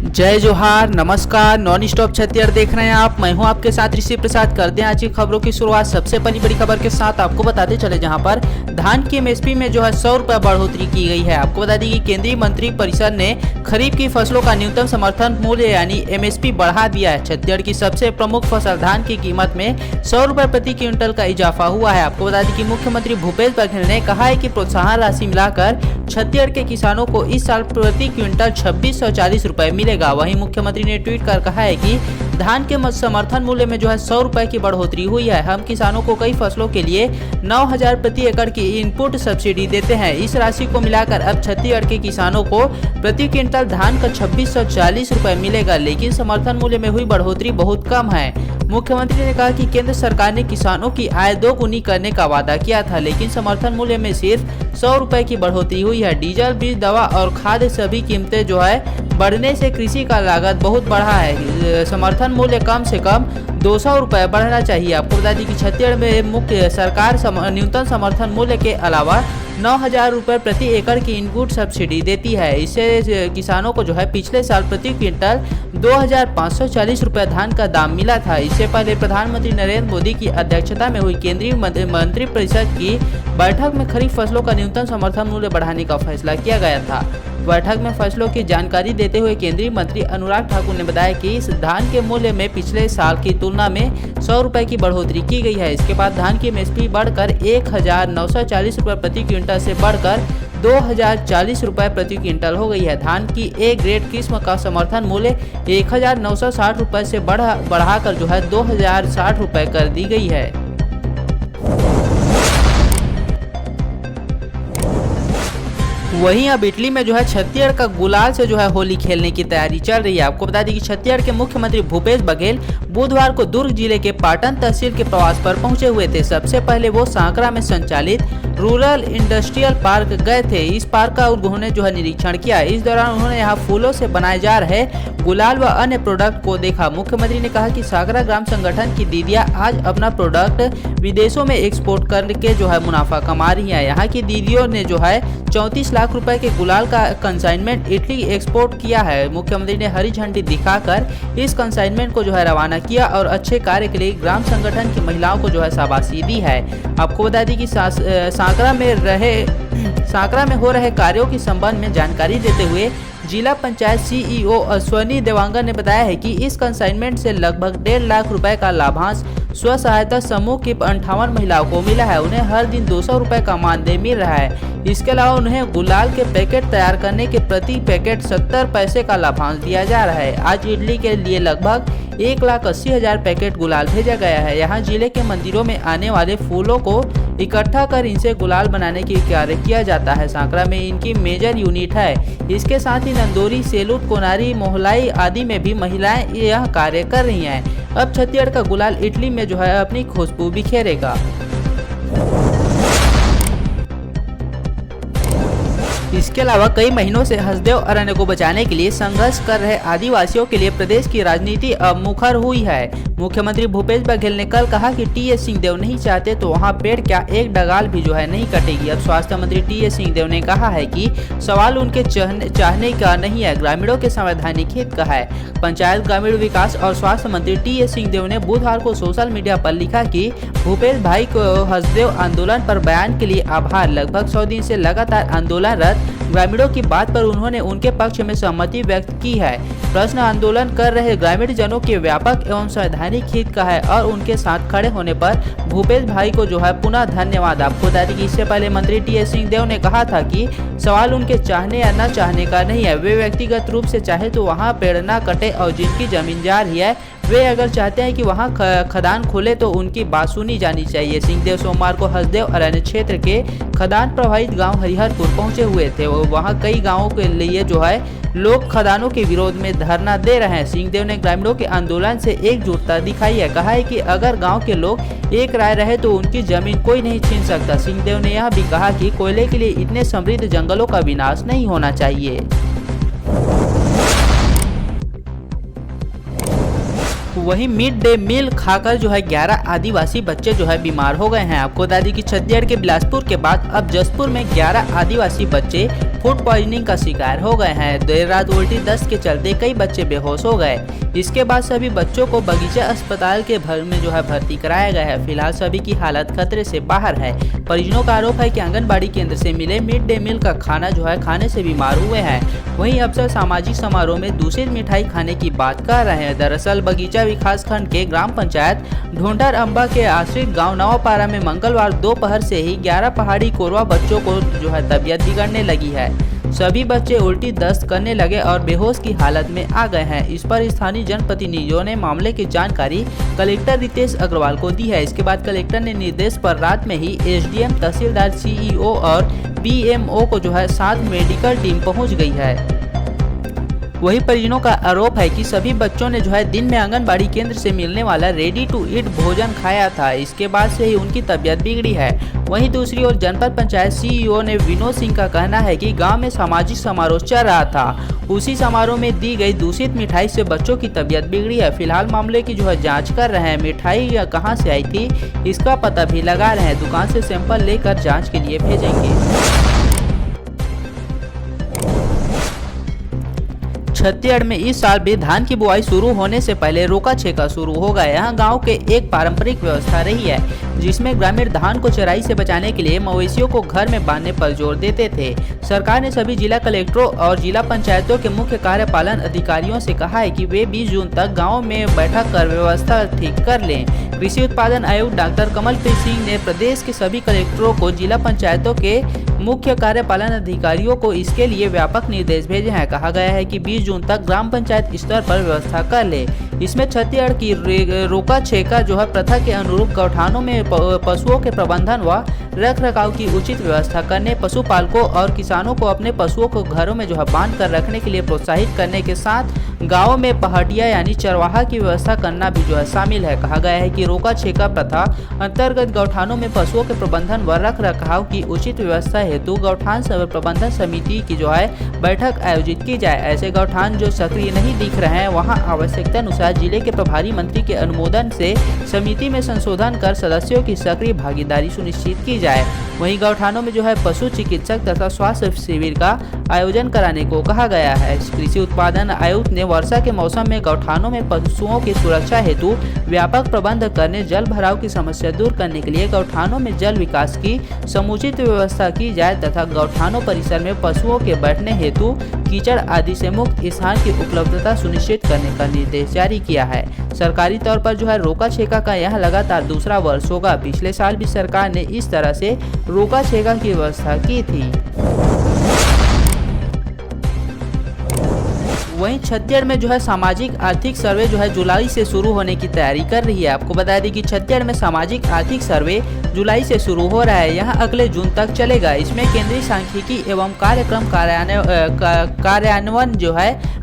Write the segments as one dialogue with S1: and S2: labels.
S1: जय जोहार, नमस्कार। नॉन स्टॉप छत्तीसगढ़ देख रहे हैं आप। मैं हूं आपके साथ ऋषि प्रसाद। कर दें आज की खबरों की शुरुआत सबसे पहली बड़ी खबर के साथ। आपको बताते चले जहां पर धान की एमएसपी में जो है 100 रुपये बढ़ोतरी की गई है। आपको बता दें कि केंद्रीय मंत्री परिषद ने खरीफ की फसलों का न्यूनतम समर्थन मूल्य यानी एमएसपी बढ़ा दिया है। छत्तीसगढ़ की सबसे प्रमुख फसल धान की कीमत में 100 रुपये प्रति क्विंटल का इजाफा हुआ है। आपको बता दें कि मुख्यमंत्री भूपेश बघेल ने कहा है कि प्रोत्साहन राशि मिलाकर छत्तीसगढ़ के किसानों को इस साल प्रति क्विंटल 2640 रुपये मिलेगा। वहीं मुख्यमंत्री ने ट्वीट कर कहा है कि धान के समर्थन मूल्य में जो है 100 रुपये की बढ़ोतरी हुई है। हम किसानों को कई फसलों के लिए 9000 प्रति एकड़ की इनपुट सब्सिडी देते हैं। इस राशि को मिलाकर अब छत्तीसगढ़ के किसानों को प्रति क्विंटल धान का 2640 रुपये मिलेगा, लेकिन समर्थन मूल्य में हुई बढ़ोतरी बहुत कम है। मुख्यमंत्री ने कहा कि केंद्र सरकार ने किसानों की आय दोगुनी करने का वादा किया था, लेकिन समर्थन मूल्य में सिर्फ 100 रुपये की बढ़ोतरी हुई है। डीजल, बीज, दवा और खाद सभी कीमतें जो है बढ़ने से कृषि का लागत बहुत बढ़ा है। समर्थन मूल्य कम से कम 200 रुपये बढ़ना चाहिए। आपको बता दें कि छत्तीसगढ़ में मुख्य सरकार न्यूनतम समर्थन मूल्य के अलावा 9000 रुपये प्रति एकड़ की इनपुट सब्सिडी देती है। इससे किसानों को जो है पिछले साल प्रति क्विंटल 2540 रुपये धान का दाम मिला था। इससे पहले प्रधानमंत्री नरेंद्र मोदी की अध्यक्षता में हुई केंद्रीय मंत्रिपरिषद की बैठक में खरीफ फसलों का न्यूनतम समर्थन मूल्य बढ़ाने का फैसला किया गया था। बैठक में फसलों की जानकारी देते हुए केंद्रीय मंत्री अनुराग ठाकुर ने बताया कि इस धान के मूल्य में पिछले साल की तुलना में 100 रुपये की बढ़ोतरी की गई है। इसके बाद धान की एमएसपी बढ़कर 1940 रुपये प्रति क्विंटल से बढ़कर 2040 रुपये प्रति क्विंटल हो गई है। धान की ए ग्रेड किस्म का समर्थन मूल्य 1960 रुपये से बढ़ाकर जो है 2060 रुपये कर दी गई है। वहीं अब इटली में जो है छत्तीसगढ़ का गुलाल से जो है होली खेलने की तैयारी चल रही है। आपको बता दें कि छत्तीसगढ़ के मुख्यमंत्री भूपेश बघेल बुधवार को दुर्ग जिले के पाटन तहसील के प्रवास पर पहुंचे हुए थे। सबसे पहले वो सांकरा में संचालित रूरल इंडस्ट्रियल पार्क गए थे। इस पार्क का उन्होंने जो है निरीक्षण किया। इस दौरान उन्होंने यहाँ फूलों से बनाए जा रहे गुलाल व अन्य प्रोडक्ट को देखा। मुख्यमंत्री ने कहा कि सांकरा ग्राम संगठन की दीदियां आज अपना प्रोडक्ट विदेशों में एक्सपोर्ट करके जो है मुनाफा कमा रही है। यहाँ की दीदियों ने जो है 34 लाख रुपए के गुलाल का कंसाइनमेंट इटली एक्सपोर्ट किया है। मुख्यमंत्री ने हरी झंडी दिखाकर इस कंसाइनमेंट को जो है रवाना किया और अच्छे कार्य के लिए ग्राम संगठन की महिलाओं को जो है शाबाशी दी है। आपको बता दी कि सांकरा में हो रहे कार्यों के संबंध में जानकारी देते हुए जिला पंचायत सीईओ अश्वनी देवांगन ने बताया है कि इस कंसाइनमेंट से लगभग 1.5 लाख रुपए का लाभांश स्व सहायता समूह की 58 महिलाओं को मिला है। उन्हें हर दिन 200 रुपए का मानदेय मिल रहा है। इसके अलावा उन्हें गुलाल के पैकेट तैयार करने के प्रति पैकेट 70 पैसे का लाभांश दिया जा रहा है। आज इटली के लिए लगभग 1,80,000 पैकेट गुलाल भेजा गया है। यहाँ जिले के मंदिरों में आने वाले फूलों को इकट्ठा कर इनसे गुलाल बनाने की कार्य किया जाता है। सांकरा में इनकी मेजर यूनिट है। इसके साथ ही नंदोरी, सेलूत, कोनारी, मोहलाई आदि में भी महिलाएं यह कार्य कर रही हैं। अब छत्तीसगढ़ का गुलाल इटली में जो है अपनी खुशबू बिखेरेगा। इसके अलावा कई महीनों से हसदेव अरण्य को बचाने के लिए संघर्ष कर रहे आदिवासियों के लिए प्रदेश की राजनीति अब मुखर हुई है। मुख्यमंत्री भूपेश बघेल ने कल कहा कि टीएस सिंहदेव नहीं चाहते तो वहां पेड़ क्या एक डगाल भी जो है नहीं कटेगी। अब स्वास्थ्य मंत्री टीएस सिंहदेव ने कहा है कि सवाल उनके चाहने का नहीं है, ग्रामीणों के संवैधानिक हित का है। पंचायत, ग्रामीण विकास और स्वास्थ्य मंत्री टीएस सिंहदेव ने बुधवार को सोशल मीडिया पर लिखा कि भूपेश भाई को हसदेव आंदोलन पर बयान के लिए आभार। लगभग 100 दिन से लगातार आंदोलनरत ग्रामीणों की बात पर उन्होंने उनके पक्ष में सहमति व्यक्त की है। प्रश्न आंदोलन कर रहे ग्रामीण जनों के व्यापक एवं संवैधानिक हित का है और उनके साथ खड़े होने पर भूपेश भाई को जो है पुनः धन्यवाद। आपको बता दें कि इससे पहले मंत्री टीएस सिंहदेव ने कहा था कि सवाल उनके चाहने या न चाहने का नहीं है। वे व्यक्तिगत रूप से चाहे तो वहाँ पेड़ न कटे और जिनकी जमीन जा रही है वे अगर चाहते हैं कि वहां खदान खोले तो उनकी बात सुनी जानी चाहिए। सिंहदेव सोमवार को हसदेव अरण्य क्षेत्र के खदान प्रभावित गांव हरिहरपुर पहुंचे हुए थे। वहां कई गांवों के लिए जो है लोग खदानों के विरोध में धरना दे रहे हैं। सिंहदेव ने ग्रामीणों के आंदोलन से एकजुटता दिखाई है। कहा है कि अगर गाँव के लोग एक राय रहे तो उनकी जमीन कोई नहीं छीन सकता। सिंहदेव ने यह भी कहा कि कोयले के लिए इतने समृद्ध जंगलों का विनाश नहीं होना चाहिए। वहीं मिड डे मील खाकर जो है 11 आदिवासी बच्चे जो है बीमार हो गए हैं। आपको बता दें कि छत्तीसगढ़ के बिलासपुर के बाद अब जसपुर में 11 आदिवासी बच्चे फूड पॉइजनिंग का शिकार हो गए हैं। देर रात उल्टी दस्त के चलते कई बच्चे बेहोश हो गए। इसके बाद सभी बच्चों को बगीचा अस्पताल के भर में भर्ती कराया गया है। फिलहाल सभी की हालत खतरे से बाहर है। परिजनों का आरोप है कि आंगनबाड़ी केंद्र से मिले मिड डे मील का खाना खाने से बीमार हुए हैं। वहीं अफसर सामाजिक समारोह में दूषित मिठाई खाने की बात कर रहे हैं। दरअसल बगीचा विकास खंड के ग्राम पंचायत ढूंढर अम्बा के आश्रित गांव नवापारा में मंगलवार दोपहर से ही 11 पहाड़ी कोरवा बच्चों को तबीयत बिगड़ने लगी है। सभी बच्चे उल्टी दस्त करने लगे और बेहोश की हालत में आ गए हैं। इस पर स्थानीय जनप्रतिनिधियों ने मामले की जानकारी कलेक्टर रितेश अग्रवाल को दी है। इसके बाद कलेक्टर ने निर्देश पर रात में ही एसडीएम, तहसीलदार, सीईओ और बीएमओ को साथ मेडिकल टीम पहुंच गई है। वही परिजनों का आरोप है कि सभी बच्चों ने दिन में आंगनबाड़ी केंद्र से मिलने वाला रेडी टू ईट भोजन खाया था। इसके बाद से ही उनकी तबीयत बिगड़ी है। वहीं दूसरी ओर जनपद पंचायत सीईओ ने विनोद सिंह का कहना है कि गांव में सामाजिक समारोह चल रहा था। उसी समारोह में दी गई दूषित मिठाई से बच्चों की तबीयत बिगड़ी है। फिलहाल मामले की जांच कर रहे हैं। मिठाई कहां से आई थी इसका पता भी लगा रहे हैं। दुकान से सैंपल लेकर जाँच के लिए भेजेंगे। छत्तीसगढ़ में इस साल भी धान की बुआई शुरू होने से पहले रोका छेका शुरू हो गया। यहाँ गांव के एक पारंपरिक व्यवस्था रही है जिसमें ग्रामीण धान को चराई से बचाने के लिए मवेशियों को घर में बांधने पर जोर देते थे। सरकार ने सभी जिला कलेक्टरों और जिला पंचायतों के मुख्य कार्यपालन अधिकारियों से कहा है कि वे 20 जून तक गाँव में बैठक कर व्यवस्था ठीक कर लें। कृषि उत्पादन आयुक्त डॉक्टर कमलप्रीत सिंह ने प्रदेश के सभी कलेक्टरों को जिला पंचायतों के मुख्य कार्यपालन अधिकारियों को इसके लिए व्यापक निर्देश भेजे हैं। कहा गया है कि 20 जून तक ग्राम पंचायत स्तर पर व्यवस्था कर ले। इसमें छत्तीसगढ़ की रोका छेका प्रथा के अनुरूप गौठानों में पशुओं के प्रबंधन व रख रखाव की उचित व्यवस्था करने, पशुपालकों और किसानों को अपने पशुओं को घरों में बांध कर रखने के लिए प्रोत्साहित करने के साथ गाँव में पहाड़िया यानी चरवाहा की व्यवस्था करना भी शामिल है। कहा गया है कि रोका छेका प्रथा अंतर्गत गौठानों में पशुओं के प्रबंधन व रख रखाव की उचित व्यवस्था हेतु गौठान प्रबंधन समिति की बैठक आयोजित की जाए। ऐसे गौठान जो सक्रिय नहीं दिख रहे हैं वहां आवश्यकता अनुसार जिले के प्रभारी मंत्री के अनुमोदन से समिति में संशोधन कर सदस्यों की सक्रिय भागीदारी सुनिश्चित की जाए। वहीं गौठानों में पशु चिकित्सक तथा स्वास्थ्य शिविर का आयोजन कराने को कहा गया है। कृषि उत्पादन आयुक्त ने वर्षा के मौसम में गौठानों में पशुओं की सुरक्षा हेतु व्यापक प्रबंध करने, जल भराव की समस्या दूर करने के लिए गौठानों में जल विकास की समुचित व्यवस्था की जाए तथा गौठानों परिसर में पशुओं के बैठने हेतु कीचड़ आदि से मुक्त स्थान की उपलब्धता सुनिश्चित करने का निर्देश जारी किया है। सरकारी तौर पर रोका छेका का यह लगातार दूसरा वर्ष होगा। पिछले साल भी सरकार ने इस तरह से रोका छेका की व्यवस्था की थी। वहीं छत्तीसगढ़ में सामाजिक आर्थिक सर्वे जुलाई से शुरू होने की तैयारी कर रही है। आपको बता दें कि छत्तीसगढ़ में सामाजिक आर्थिक सर्वे जुलाई से शुरू हो रहा है। यह अगले जून तक चलेगा। इसमें केंद्रीय सांख्यिकी एवं कार्यक्रम कार्यान्वयन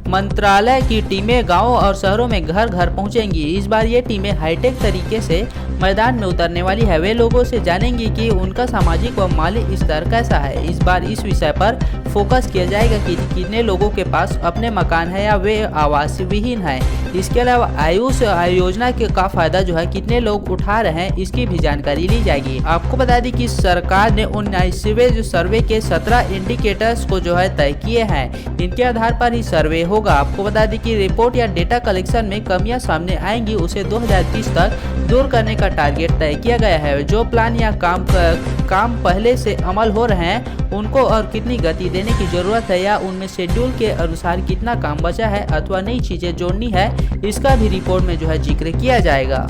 S1: मंत्रालय की टीमें गांवों और शहरों में घर घर पहुंचेंगी। इस बार ये टीमें हाईटेक तरीके से मैदान में उतरने वाली है। वे लोगों से जानेंगी कि उनका सामाजिक व माली स्तर कैसा है। इस बार इस विषय पर फोकस किया जाएगा कि कितने लोगों के पास अपने मकान है या वे आवास विहीन है। इसके अलावा आयुष योजना का फायदा कितने लोग उठा रहे हैं इसकी भी जानकारी ली जाएगी। आपको बता दें कि सरकार ने 19वें सर्वे के 17 इंडिकेटर्स को तय किए हैं। इनके आधार पर ही सर्वे होगा। आपको बता दें कि रिपोर्ट या डेटा कलेक्शन में कमियां सामने आएंगी उसे 2030 तक दूर करने का टारगेट तय किया गया है। जो प्लान या काम पहले से अमल हो रहे हैं उनको और कितनी गति देने की जरूरत है या उनमें शेड्यूल के अनुसार कितना काम बचा है अथवा नई चीजें जोड़नी है, इसका भी रिपोर्ट में जिक्र किया जाएगा।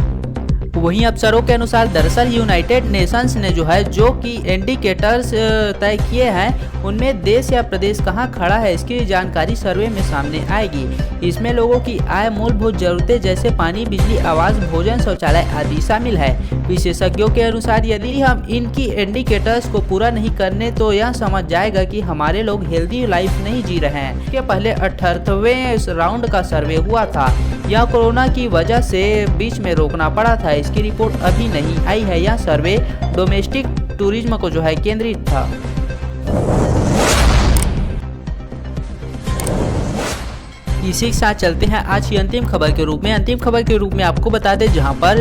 S1: वहीं अफसरों के अनुसार दरअसल यूनाइटेड नेशंस ने जो कि इंडिकेटर्स तय किए हैं उनमें देश या प्रदेश कहां खड़ा है इसकी जानकारी सर्वे में सामने आएगी। इसमें लोगों की आय, मूलभूत जरूरतें जैसे पानी, बिजली, आवास, भोजन, शौचालय आदि शामिल है। विशेषज्ञों के अनुसार यदि हम इनकी इंडिकेटर्स को पूरा नहीं करने तो यह समझ जाएगा कि हमारे लोग हेल्दी लाइफ नहीं जी रहे हैं। इसके पहले 78वें राउंड का सर्वे हुआ था। यह कोरोना की वजह से बीच में रोकना पड़ा था। इसकी रिपोर्ट अभी नहीं आई है। यह सर्वे डोमेस्टिक टूरिज्म को केंद्रित था। इसी के साथ चलते हैं आज की अंतिम खबर के रूप में। अंतिम खबर के रूप में आपको बता दें जहां पर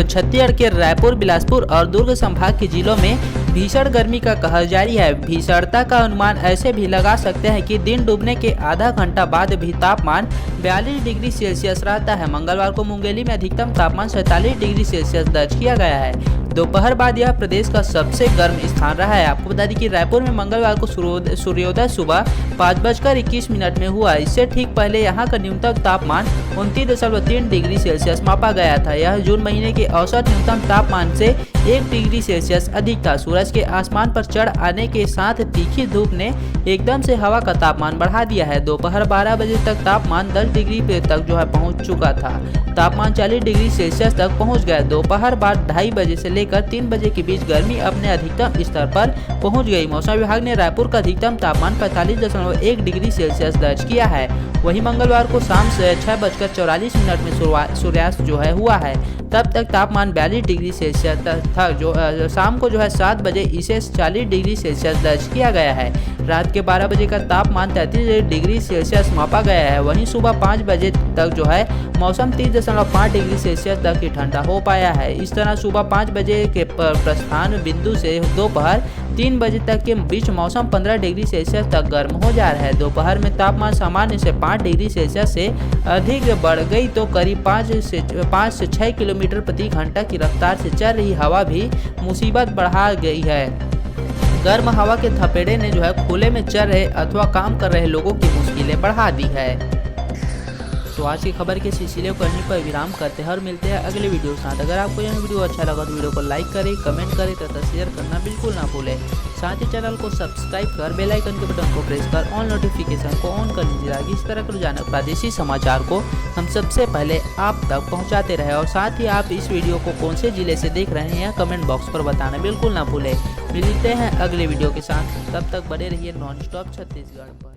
S1: छत्तीसगढ़ के रायपुर, बिलासपुर और दुर्ग संभाग के जिलों में भीषण गर्मी का कहर जारी है। भीषणता का अनुमान ऐसे भी लगा सकते हैं कि दिन डूबने के आधा घंटा बाद भी तापमान 42 डिग्री सेल्सियस रहता है। मंगलवार को मुंगेली में अधिकतम तापमान 47 डिग्री सेल्सियस दर्ज किया गया है। दोपहर बाद यह प्रदेश का सबसे गर्म स्थान रहा है। आपको बता दें कि रायपुर में मंगलवार को सूर्योदय सुबह 5:21 में हुआ। इससे ठीक पहले यहां का न्यूनतम तापमान 29.3 डिग्री सेल्सियस मापा गया था। यह जून महीने के औसत न्यूनतम तापमान से 1 डिग्री सेल्सियस अधिक था। सूरज के आसमान पर चढ़ आने के साथ तीखी धूप ने एकदम से हवा का तापमान बढ़ा दिया है। दोपहर 12 बजे तक तापमान 10 डिग्री तक पहुंच चुका था। तापमान 40 डिग्री सेल्सियस तक पहुंच गया। दोपहर बाद 2:30 बजे से लेकर 3 बजे के बीच गर्मी अपने अधिकतम स्तर पर पहुंच गई। मौसम विभाग ने रायपुर का अधिकतम तापमान 45.1 डिग्री सेल्सियस दर्ज किया है। वहीं मंगलवार को शाम से 6:44 में सूर्यास्त हुआ है। तब तक तापमान 42 डिग्री सेल्सियस था। शाम को 7 बजे इसे 40 डिग्री सेल्सियस दर्ज किया गया है। रात के 12 बजे का तापमान 33 डिग्री सेल्सियस मापा गया है। वहीं सुबह 5 बजे तक मौसम 30.5 डिग्री सेल्सियस तक ही ठंडा हो पाया है। इस तरह सुबह 5 बजे के प्रस्थान बिंदु से दोपहर 3 बजे तक के बीच मौसम 15 डिग्री सेल्सियस तक गर्म हो जा रहा है। दोपहर में तापमान सामान्य से 5 डिग्री सेल्सियस से अधिक बढ़ गई तो करीब 5 से 6 किलोमीटर प्रति घंटा की रफ्तार से चल रही हवा भी मुसीबत बढ़ा गई है। गर्म हवा के थपेड़े ने खुले में चल रहे अथवा काम कर रहे लोगों की मुश्किलें बढ़ा दी है। तो आज की खबर के सिलसिले को यहीं पर विराम करते हैं और मिलते हैं अगले वीडियो के साथ। अगर आपको यह वीडियो अच्छा लगा तो वीडियो को लाइक करें, कमेंट करें तथा शेयर करना बिल्कुल ना भूलें। साथ ही चैनल को सब्सक्राइब कर बेल आइकन के बटन को प्रेस कर ऑल नोटिफिकेशन को ऑन कर लीजिए ताकि इस तरह के रोजाना प्रादेशिक समाचार को हम सबसे पहले आप तक पहुँचाते रहे। और साथ ही आप इस वीडियो को कौन से जिले से देख रहे हैं कमेंट बॉक्स पर बताना बिल्कुल ना भूलें। मिलते हैं अगले वीडियो के साथ, तब तक बने रहिए नॉन स्टॉप छत्तीसगढ़ पर।